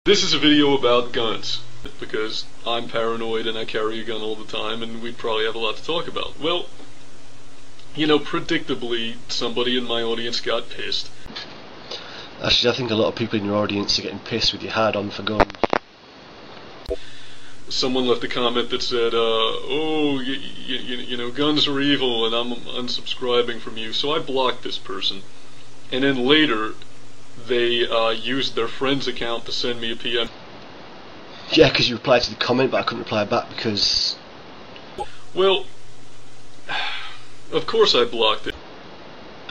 This is a video about guns, because I'm paranoid and I carry a gun all the time and we'd probably have a lot to talk about. Well, you know, predictably, somebody in my audience got pissed. Actually, I think a lot of people in your audience are getting pissed with your hard-on for guns. Someone left a comment that said, oh, you know, guns are evil and I'm unsubscribing from you. So I blocked this person. And then later, they used their friend's account to send me a PM. Yeah, because you replied to the comment, but I couldn't reply back because... Well, of course I blocked it.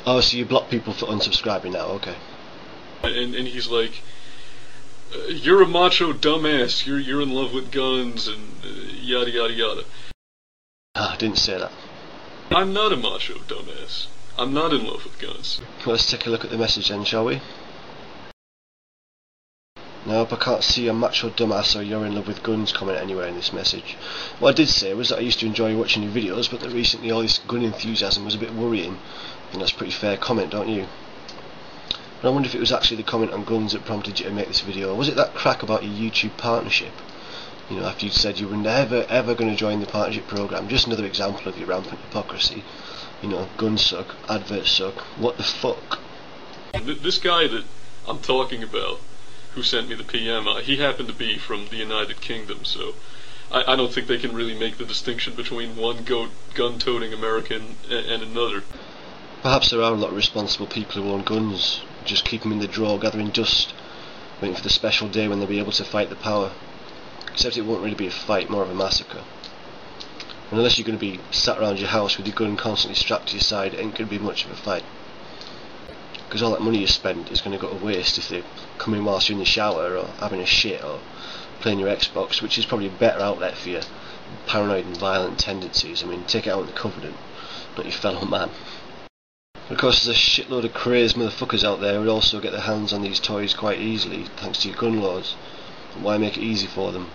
Oh, so you block people for unsubscribing now, okay. And he's like, you're a macho dumbass, you're in love with guns, and yada yada yada. Ah, I didn't say that. I'm not a macho dumbass. I'm not in love with guns. Well, let's take a look at the message then, shall we? Nope, I can't see a macho dumbass or you're in love with guns comment anywhere in this message. What I did say was that I used to enjoy watching your videos, but that recently all this gun enthusiasm was a bit worrying. I think that's a pretty fair comment, don't you? But I wonder if it was actually the comment on guns that prompted you to make this video, or was it that crack about your YouTube partnership? You know, after you'd said you were never ever going to join the partnership program. Just another example of your rampant hypocrisy. You know, guns suck, adverts suck, what the fuck? This guy that I'm talking about, who sent me the PM, he happened to be from the United Kingdom, so I don't think they can really make the distinction between one gun-toting American and another. Perhaps there are a lot of responsible people who own guns, just keep them in the drawer gathering dust, waiting for the special day when they'll be able to fight the power. Except it won't really be a fight, more of a massacre. And unless you're going to be sat around your house with your gun constantly strapped to your side, it ain't going to be much of a fight. Because all that money you spend is going to go to waste if they come in whilst you're in the shower, or having a shit, or playing your Xbox, which is probably a better outlet for your paranoid and violent tendencies. I mean, take it out in the Covenant, not your fellow man. But of course, there's a shitload of crazed motherfuckers out there who also get their hands on these toys quite easily, thanks to your gun laws. And why make it easy for them?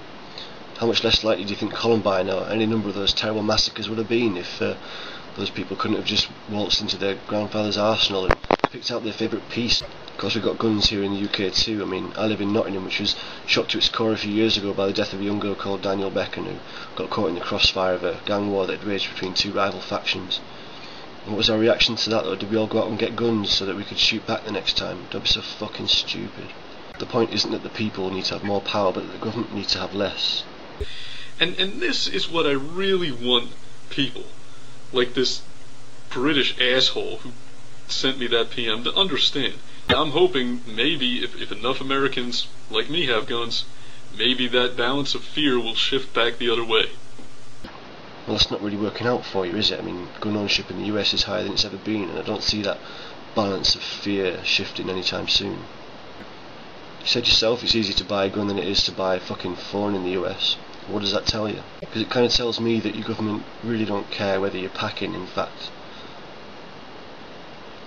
How much less likely do you think Columbine or any number of those terrible massacres would have been if those people couldn't have just waltzed into their grandfather's arsenal and picked out their favourite piece? Of course, we've got guns here in the UK too. I mean, I live in Nottingham, which was shocked to its core a few years ago by the death of a young girl called Daniel Becken, who got caught in the crossfire of a gang war that had raged between two rival factions. And what was our reaction to that though? Did we all go out and get guns so that we could shoot back the next time? Don't be so fucking stupid. The point isn't that the people need to have more power, but that the government needs to have less. And this is what I really want people, like this British asshole who sent me that PM, to understand. I'm hoping maybe if enough Americans like me have guns, maybe that balance of fear will shift back the other way. Well, that's not really working out for you, is it? I mean, gun ownership in the US is higher than it's ever been, and I don't see that balance of fear shifting anytime soon. You said yourself it's easier to buy a gun than it is to buy a fucking phone in the US. What does that tell you? Because it kind of tells me that your government really don't care whether you're packing, in fact.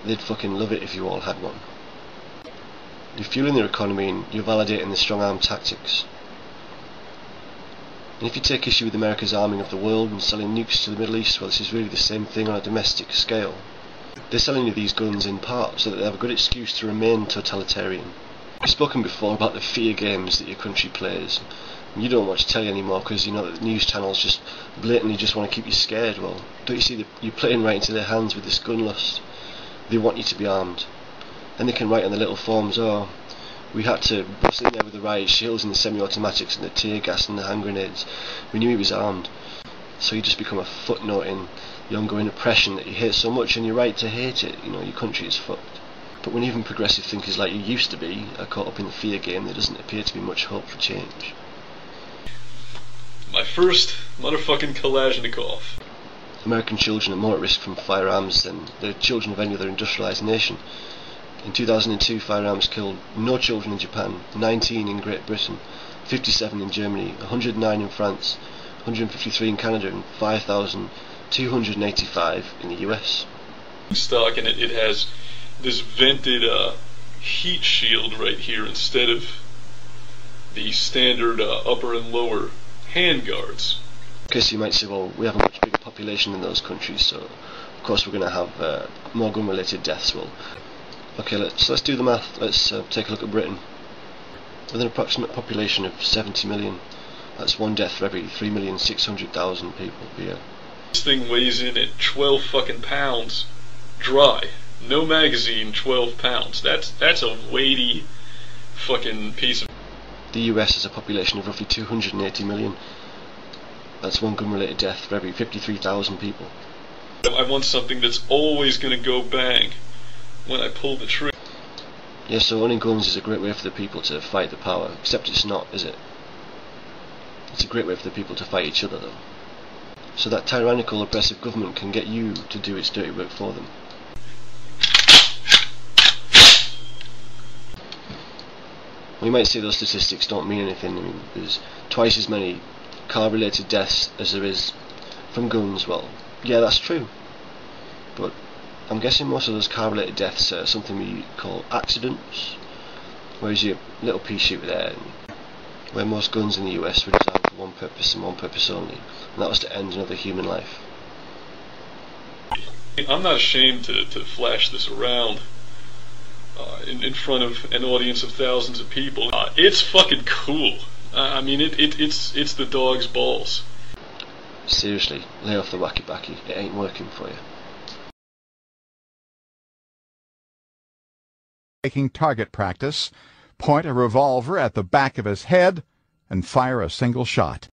They'd fucking love it if you all had one. You're fueling their economy and you're validating the strong arm tactics. And if you take issue with America's arming of the world and selling nukes to the Middle East, well, this is really the same thing on a domestic scale. They're selling you these guns in part so that they have a good excuse to remain totalitarian. We've spoken before about the fear games that your country plays. You don't watch telly anymore because you know that the news channels just blatantly just want to keep you scared. Well, don't you see that you're playing right into their hands with this gun lust? They want you to be armed. Then they can write on the little forms, oh, we had to bust in there with the riot shields and the semi-automatics and the tear gas and the hand grenades. We knew he was armed. So you just become a footnote in the ongoing oppression that you hate so much, and you're right to hate it. You know, your country is fucked. But when even progressive thinkers like you used to be are caught up in the fear game, there doesn't appear to be much hope for change. My first motherfucking Kalashnikov. American children are more at risk from firearms than the children of any other industrialised nation. In 2002, firearms killed no children in Japan, 19 in Great Britain, 57 in Germany, 109 in France, 153 in Canada, and 5,285 in the US. Stock, and it has this vented heat shield right here instead of the standard upper and lower hand guards. Okay, so you might say, well, we have a much bigger population in those countries, so of course we're going to have more gun-related deaths. Well, okay, let's do the math. Let's take a look at Britain. With an approximate population of 70 million, that's one death for every 3,600,000 people per year. This thing weighs in at 12 fucking pounds, dry. No magazine, 12 pounds. That's a weighty fucking piece of... The US has a population of roughly 280 million. That's one gun-related death for every 53,000 people. I want something that's always gonna go bang when I pull the trigger. Yeah, so owning guns is a great way for the people to fight the power, except it's not, is it? It's a great way for the people to fight each other, though. So that tyrannical, oppressive government can get you to do its dirty work for them. Well, you might say those statistics don't mean anything. I mean, there's twice as many car-related deaths as there is from guns. Well, yeah, that's true. But I'm guessing most of those car-related deaths are something we call accidents, whereas your little pea shooter there, where most guns in the US were designed for one purpose and one purpose only, and that was to end another human life. I'm not ashamed to flash this around in front of an audience of thousands of people. It's fucking cool. I mean, it's the dog's balls. Seriously, lay off the wacky-backy. It ain't working for you. Taking target practice, point a revolver at the back of his head, and fire a single shot.